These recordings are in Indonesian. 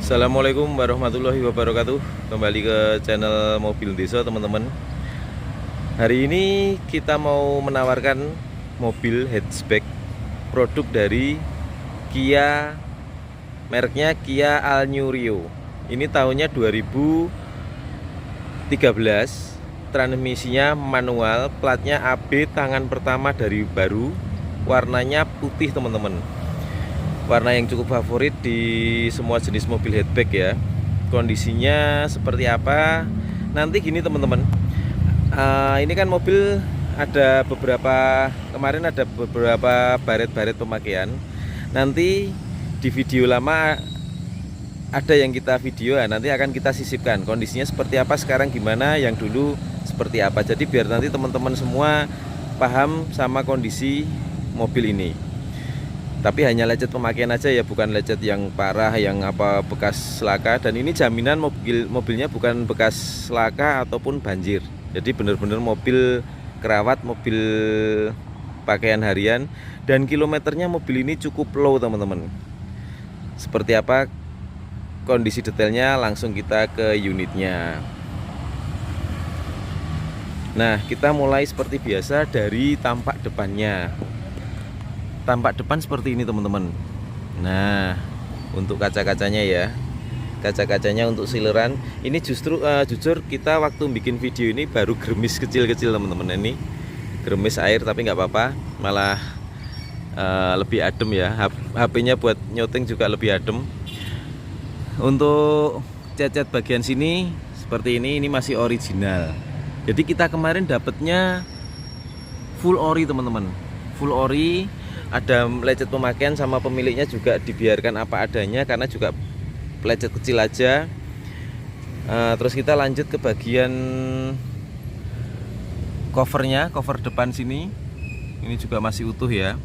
Assalamualaikum warahmatullahi wabarakatuh. Kembali ke channel Mobil Desa teman-teman. Hari ini kita mau menawarkan mobil hatchback produk dari Kia, mereknya Kia All-New Rio. Ini tahunnya 2013, transmisinya manual, platnya AB tangan pertama dari baru, warnanya putih teman-teman. Warna yang cukup favorit di semua jenis mobil hatchback ya. Kondisinya seperti apa? Nanti gini teman-teman. Ini kan mobil ada beberapa, kemarin ada beberapa baret-baret pemakaian. Nanti di video lama ada yang kita video, nanti akan kita sisipkan kondisinya seperti apa sekarang, gimana yang dulu seperti apa. Jadi biar nanti teman-teman semua paham sama kondisi mobil ini. Tapi hanya lecet pemakaian aja ya, bukan lecet yang parah, yang apa bekas laka. Dan ini jaminan mobilnya bukan bekas laka ataupun banjir. Jadi benar-benar mobil kerawat, mobil pakaian harian. Dan kilometernya mobil ini cukup low teman-teman. Seperti apa kondisi detailnya, langsung kita ke unitnya. Nah, kita mulai seperti biasa dari tampak depannya. Tampak depan seperti ini teman-teman. Nah, untuk kaca-kacanya ya, kaca-kacanya untuk sileran ini justru jujur kita waktu bikin video ini baru gerimis kecil-kecil teman-teman. Ini gerimis air tapi nggak apa-apa, malah lebih adem ya. HP-nya buat nyoteng juga lebih adem. Untuk cat-cat bagian sini seperti ini masih original. Jadi kita kemarin dapatnya full ori teman-teman, full ori. Ada lecet pemakaian sama pemiliknya juga dibiarkan apa adanya karena juga lecet kecil aja. Terus kita lanjut ke bagian covernya, cover depan sini ini juga masih utuh ya.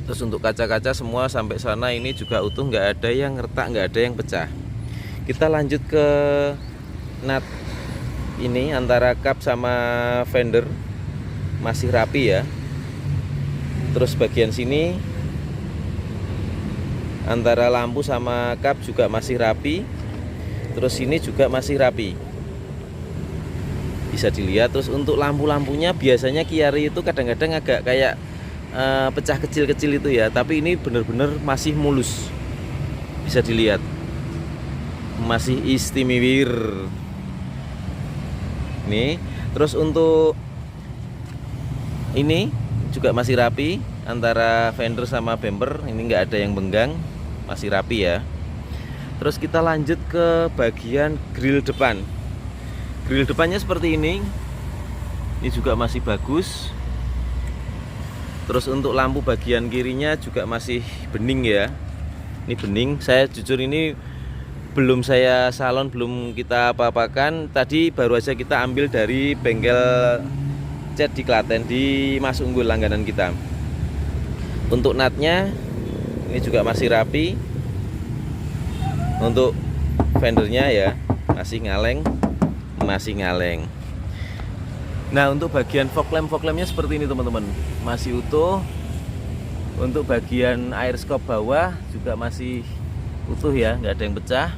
Terus untuk kaca-kaca semua sampai sana ini juga utuh, nggak ada yang retak, nggak ada yang pecah. Kita lanjut ke nut ini antara kap sama fender masih rapi ya. Terus bagian sini antara lampu sama kap juga masih rapi. Terus ini juga masih rapi, bisa dilihat. Terus untuk lampu-lampunya biasanya Kia Rio itu kadang-kadang agak kayak pecah kecil-kecil itu ya, tapi ini benar-benar masih mulus, bisa dilihat masih istimewa nih. Terus untuk ini juga masih rapi, antara fender sama bumper ini nggak ada yang benggang, masih rapi ya. Terus kita lanjut ke bagian grill depan. Grill depannya seperti ini juga masih bagus. Terus untuk lampu bagian kirinya juga masih bening ya, ini bening. Saya jujur ini belum saya salon, belum kita apa-apakan, tadi baru aja kita ambil dari bengkel cat di Klaten, di Mas Unggul langganan kita. Untuk nutnya ini juga masih rapi. Untuk fendernya ya masih ngaleng, Nah, untuk bagian fog lampnya seperti ini teman-teman, masih utuh. Untuk bagian air skop bawah juga masih utuh ya, nggak ada yang pecah.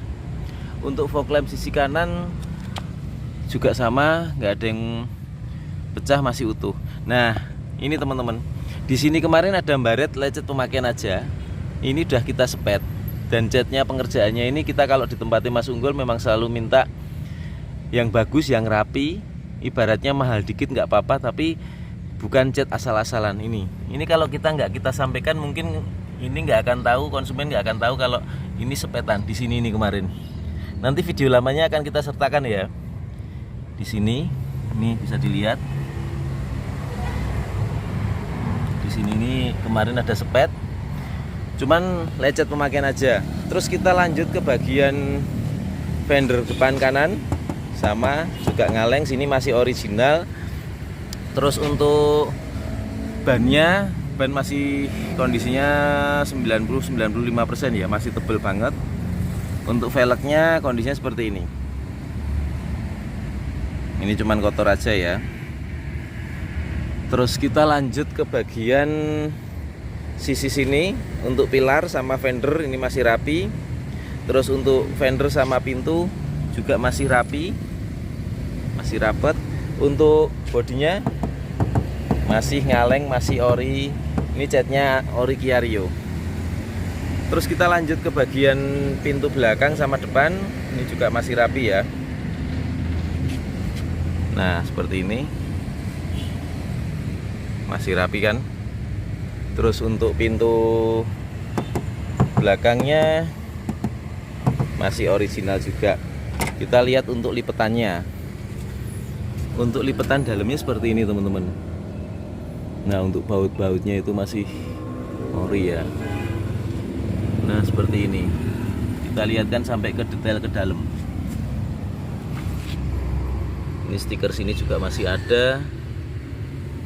Untuk fog lamp sisi kanan juga sama, nggak ada yang pecah, masih utuh. Nah, ini teman-teman, di sini kemarin ada baret lecet pemakaian aja. Ini udah kita sepet. Dan catnya, pengerjaannya ini kita kalau ditempati Mas Unggul memang selalu minta yang bagus, yang rapi. Ibaratnya mahal dikit nggak apa-apa, tapi bukan cat asal-asalan. Ini kalau kita nggak kita sampaikan, mungkin ini nggak akan tahu, konsumen nggak akan tahu kalau ini sepetan di sini ini kemarin. Nanti video lamanya akan kita sertakan ya. Di sini ini bisa dilihat. Di sini ini kemarin ada sepet, cuman lecet pemakaian aja. Terus kita lanjut ke bagian fender depan kanan, sama juga ngaleng, sini masih original. Terus untuk ban masih kondisinya 90-95% ya, masih tebel banget. Untuk velgnya kondisinya seperti ini. Ini cuman kotor aja ya. Terus kita lanjut ke bagian sisi sini. Untuk pilar sama fender ini masih rapi. Terus untuk fender sama pintu juga masih rapi, masih rapet. Untuk bodinya masih ngaleng, masih ori. Ini catnya ori Kiario. Terus kita lanjut ke bagian pintu belakang sama depan. Ini juga masih rapi ya. Nah seperti ini, masih rapi kan. Terus untuk pintu belakangnya masih original juga. Kita lihat untuk lipetannya. Untuk lipetan dalamnya seperti ini teman-teman. Nah untuk baut-bautnya itu masih ori ya. Nah seperti ini. Kita lihat kan sampai ke detail ke dalam. Ini stiker sini juga masih ada.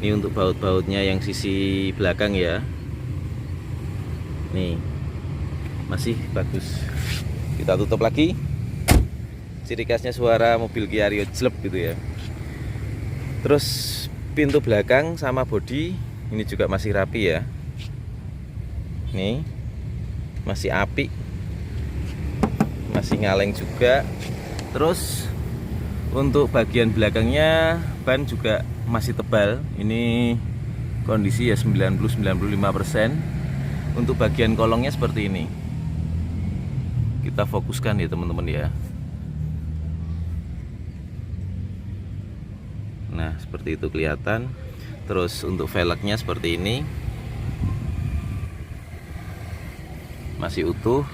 Ini untuk baut-bautnya yang sisi belakang ya. Nih masih bagus. Kita tutup lagi. Ciri khasnya suara mobil Kiario jelek gitu ya. Terus pintu belakang sama bodi ini juga masih rapi ya. Nih masih apik, masih ngaleng juga. Terus untuk bagian belakangnya ban juga masih tebal. Ini kondisi ya 90-95%. Untuk bagian kolongnya seperti ini. Kita fokuskan ya teman-teman ya. Nah seperti itu kelihatan. Terus untuk velgnya seperti ini, masih utuh.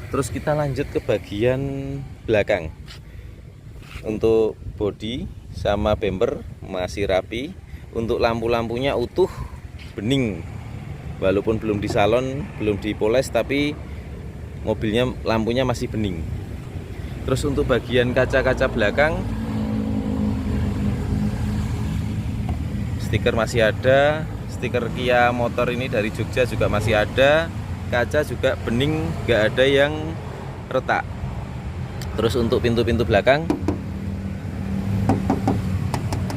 Terus kita lanjut ke bagian belakang. Untuk bodi sama bumper masih rapi. Untuk lampu-lampunya utuh, bening. Walaupun belum di salon, belum dipoles, tapi mobilnya lampunya masih bening. Terus untuk bagian kaca-kaca belakang, stiker masih ada. Stiker Kia motor ini dari Jogja juga masih ada. Kaca juga bening, nggak ada yang retak. Terus untuk pintu-pintu belakang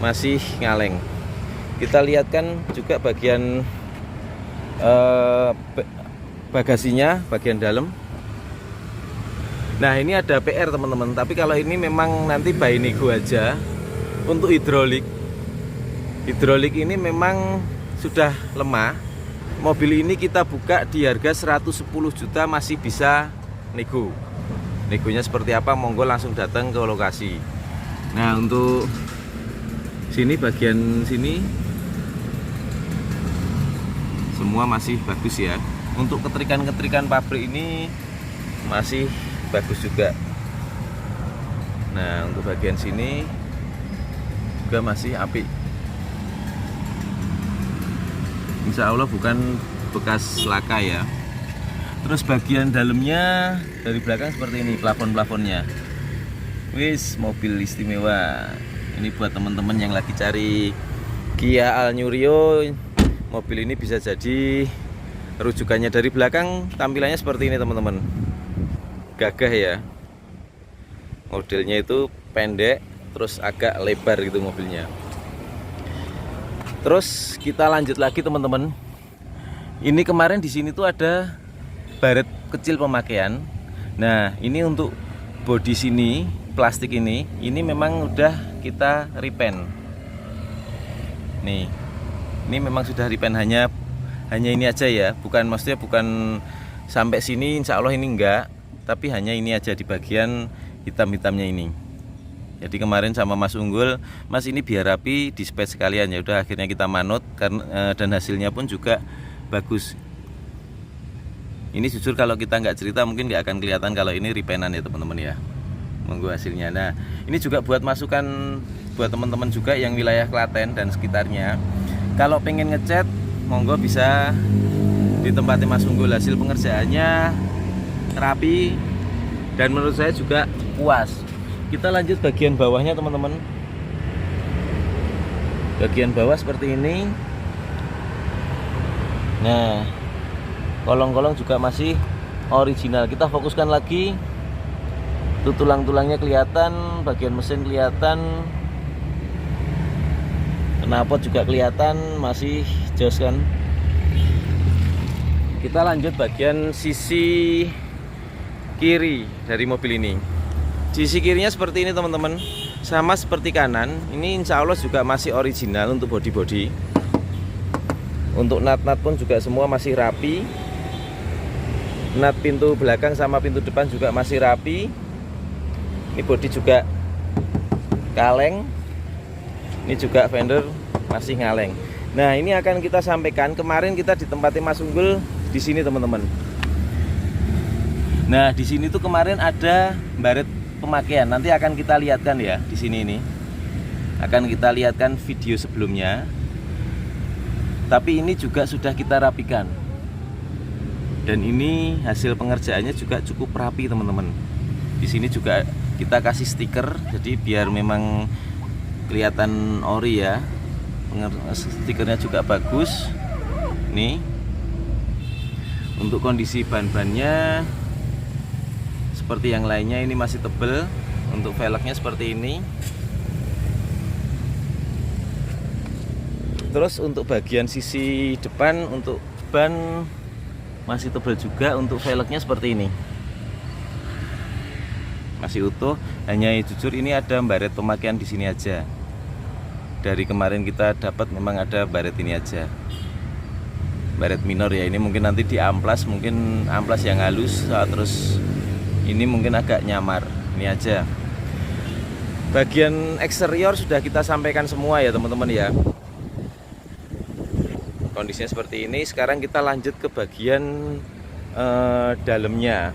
masih ngaleng. Kita lihat kan juga bagian bagasinya, bagian dalam. Nah ini ada PR teman-teman, tapi kalau ini memang nanti by nego aja. Untuk hidrolik ini memang sudah lemah. Mobil ini kita buka di harga 110 juta, masih bisa nego. Negonya seperti apa, monggo langsung datang ke lokasi. Nah untuk sini, bagian sini semua masih bagus ya. Untuk ketrikan-ketrikan pabrik ini masih bagus juga. Nah untuk bagian sini juga masih apik. Insya Allah bukan bekas laka ya. Terus bagian dalamnya dari belakang seperti ini, plafon-plafonnya. Wis, mobil istimewa. Ini buat teman-teman yang lagi cari Kia Alnyurio, mobil ini bisa jadi rujukannya. Dari belakang tampilannya seperti ini teman-teman. Gagah ya. Modelnya itu pendek, terus agak lebar gitu mobilnya. Terus kita lanjut lagi teman-teman. Ini kemarin di sini tuh ada baret kecil pemakaian. Nah ini untuk bodi sini, plastik ini memang udah kita repaint. Nih, ini memang sudah repaint, hanya ini aja ya. Maksudnya bukan sampai sini, insya Allah ini enggak. Tapi hanya ini aja di bagian hitam-hitamnya ini. Jadi kemarin sama Mas Unggul, Mas ini biar rapi, di spet sekalian. Ya udah akhirnya kita manut karena dan hasilnya pun juga bagus. Ini jujur kalau kita nggak cerita mungkin nggak akan kelihatan kalau ini repaintan ya teman-teman ya. Monggo hasilnya. Nah ini juga buat masukan buat teman-teman juga yang wilayah Klaten dan sekitarnya. Kalau pengen ngecat, monggo bisa di tempatnya Mas Unggul. Hasil pengerjaannya rapi dan menurut saya juga puas. Kita lanjut bagian bawahnya teman-teman. Bagian bawah seperti ini. Nah, kolong-kolong juga masih original. Kita fokuskan lagi. Tuh tulang-tulangnya kelihatan, bagian mesin kelihatan, knalpot juga kelihatan, masih jos kan. Kita lanjut bagian sisi kiri dari mobil ini. Sisi kirinya seperti ini teman-teman, sama seperti kanan. Ini insya Allah juga masih original untuk bodi-bodi. Untuk nat-nat pun juga semua masih rapi. Nat pintu belakang sama pintu depan juga masih rapi. Ini bodi juga kaleng. Ini juga fender masih ngaleng. Nah, ini akan kita sampaikan. Kemarin kita ditempati Mas Unggul di sini teman-teman. Nah, di sini tuh kemarin ada baret pemakaian. Nanti akan kita lihatkan ya di sini ini. Akan kita lihatkan video sebelumnya. Tapi ini juga sudah kita rapikan. Dan ini hasil pengerjaannya juga cukup rapi teman-teman. Di sini juga kita kasih stiker, jadi biar memang kelihatan ori ya. Stikernya juga bagus. Nih. Untuk kondisi ban-bannya seperti yang lainnya, ini masih tebel. Untuk velgnya seperti ini. Terus untuk bagian sisi depan untuk ban masih tebal juga. Untuk velgnya seperti ini, masih utuh. Hanya jujur ini ada baret pemakaian di sini aja. Dari kemarin kita dapat memang ada baret ini aja, baret minor ya. Ini mungkin nanti di amplas, mungkin amplas yang halus, terus ini mungkin agak nyamar. Ini aja. Bagian eksterior sudah kita sampaikan semua ya teman-teman ya. Kondisinya seperti ini. Sekarang kita lanjut ke bagian dalamnya,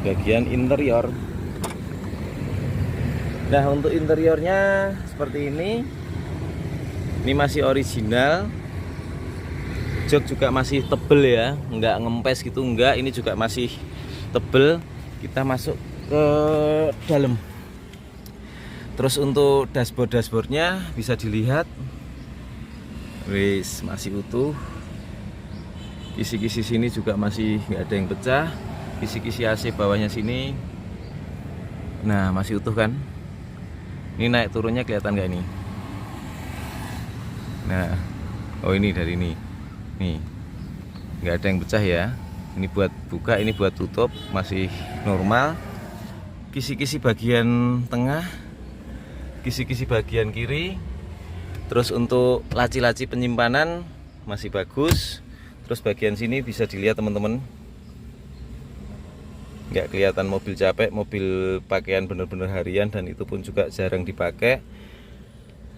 bagian interior. Nah, untuk interiornya seperti ini. Ini masih original. Jok juga masih tebel ya, nggak ngempes gitu, enggak. Ini juga masih tebel. Kita masuk ke dalam. Terus untuk dashboardnya bisa dilihat, wis masih utuh. Kisi-kisi sini juga masih nggak ada yang pecah. Kisi-kisi AC bawahnya sini, nah masih utuh kan. Ini naik turunnya kelihatan nggak ini? Nah, oh ini dari ini, nih nggak ada yang pecah ya. Ini buat buka, ini buat tutup, masih normal. Kisi-kisi bagian tengah, kisi-kisi bagian kiri. Terus untuk laci-laci penyimpanan masih bagus. Terus bagian sini bisa dilihat teman-teman, nggak kelihatan mobil capek, mobil pakaian bener-bener harian, dan itu pun juga jarang dipakai.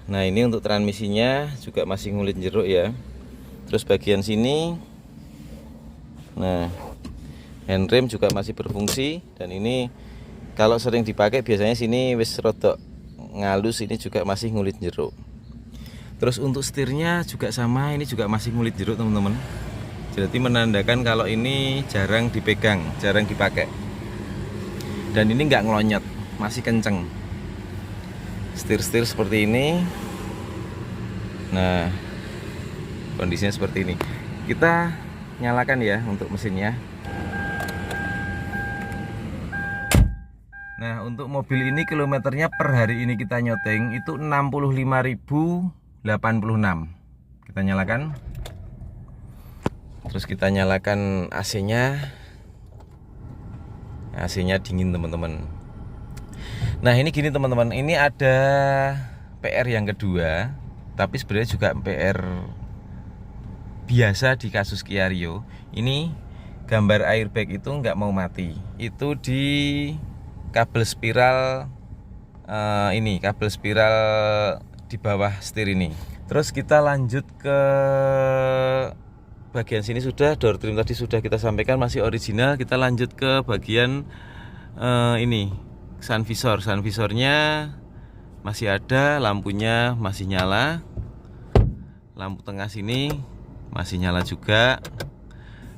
Nah, ini untuk transmisinya juga masih ngulit jeruk ya. Terus bagian sini, nah handrem juga masih berfungsi. Dan ini kalau sering dipakai biasanya sini wis rodok ngalus, ini juga masih ngulit jeruk. Terus untuk setirnya juga sama, ini juga masih ngulit jeruk teman-teman. Jadi menandakan kalau ini jarang dipegang, jarang dipakai. Dan ini nggak ngelonyot, masih kenceng. Setir-setir seperti ini. Nah, kondisinya seperti ini. Kita nyalakan ya untuk mesinnya. Nah, untuk mobil ini kilometernya per hari ini kita nyoteng itu 65.086. Kita nyalakan. Terus kita nyalakan AC-nya. AC-nya dingin teman-teman. Nah, ini gini teman-teman, ini ada PR yang kedua, tapi sebenarnya juga PR biasa di kasus Kia Rio. Ini gambar airbag itu nggak mau mati. Itu di kabel spiral ini, kabel spiral di bawah setir ini. Terus kita lanjut ke bagian sini. Sudah door trim tadi sudah kita sampaikan masih original. Kita lanjut ke bagian ini, sun visor. Sun visornya masih ada, lampunya masih nyala. Lampu tengah sini masih nyala juga.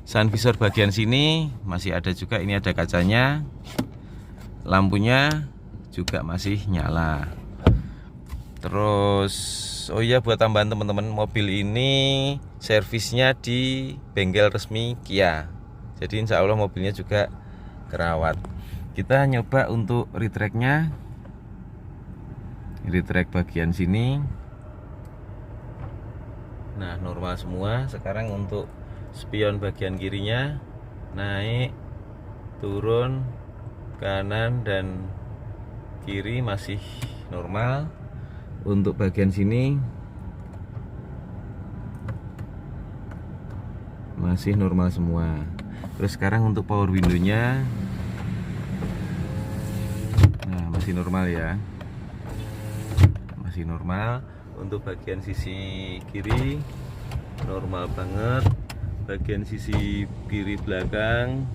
Sun visor bagian sini masih ada juga. Ini ada kacanya. Lampunya juga masih nyala. Terus oh iya, buat tambahan teman-teman, mobil ini servisnya di bengkel resmi Kia. Jadi insya Allah mobilnya juga kerawat. Kita nyoba untuk retracknya. Retrack bagian sini. Nah, normal semua. Sekarang untuk spion bagian kirinya naik, turun, kanan dan kiri masih normal. Untuk bagian sini masih normal semua. Terus sekarang untuk power windownya, nah masih normal ya, masih normal. Untuk bagian sisi kiri normal banget, bagian sisi kiri belakang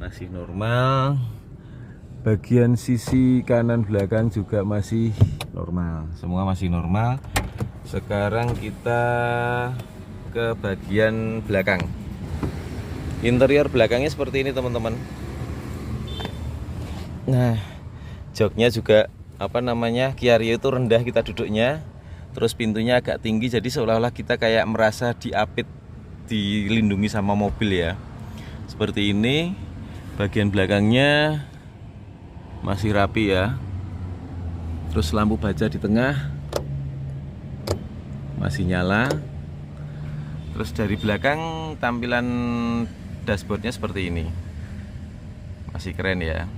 masih normal, bagian sisi kanan belakang juga masih normal, semua masih normal. Sekarang kita ke bagian belakang. Interior belakangnya seperti ini teman-teman. Nah, joknya juga Kia Rio itu rendah kita duduknya. Terus pintunya agak tinggi, jadi seolah-olah kita kayak merasa diapit, dilindungi sama mobil ya. Seperti ini. Bagian belakangnya masih rapi ya. Terus lampu baja di tengah masih nyala. Terus dari belakang tampilan dashboardnya seperti ini, masih keren ya.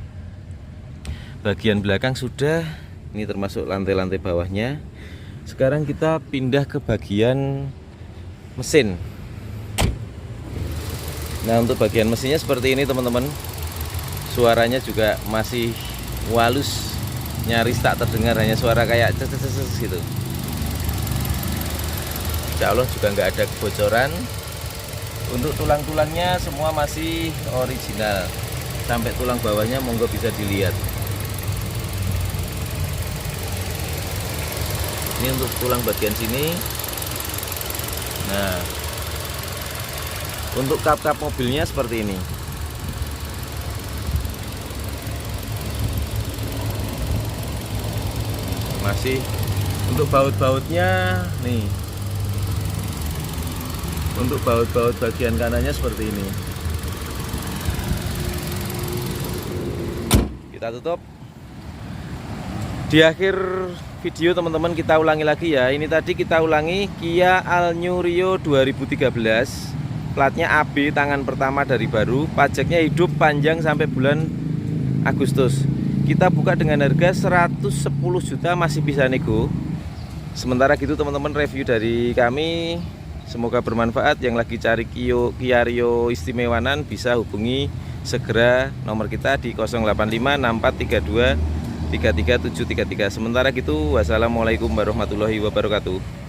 Bagian belakang sudah, ini termasuk lantai-lantai bawahnya. Sekarang kita pindah ke bagian mesin. Nah, untuk bagian mesinnya seperti ini teman-teman. Suaranya juga masih halus, nyaris tak terdengar, hanya suara kayak ces gitu. Insya Allah juga nggak ada kebocoran. Untuk tulang-tulangnya semua masih original, sampai tulang bawahnya monggo bisa dilihat. Ini untuk tulang bagian sini. Nah, untuk kap-kap mobilnya seperti ini. Masih untuk baut-bautnya nih. Untuk baut-baut bagian kanannya seperti ini. Kita tutup. Di akhir video teman-teman kita ulangi lagi ya. Ini tadi kita ulangi Kia All New Rio 2013. Platnya AB, tangan pertama dari baru. Pajaknya hidup panjang sampai bulan Agustus. Kita buka dengan harga 110 juta, masih bisa nego. Sementara gitu teman-teman, review dari kami. Semoga bermanfaat. Yang lagi cari Kia Rio istimewanan bisa hubungi segera nomor kita di 0856432 33733. Sementara gitu, wassalamualaikum warahmatullahi wabarakatuh.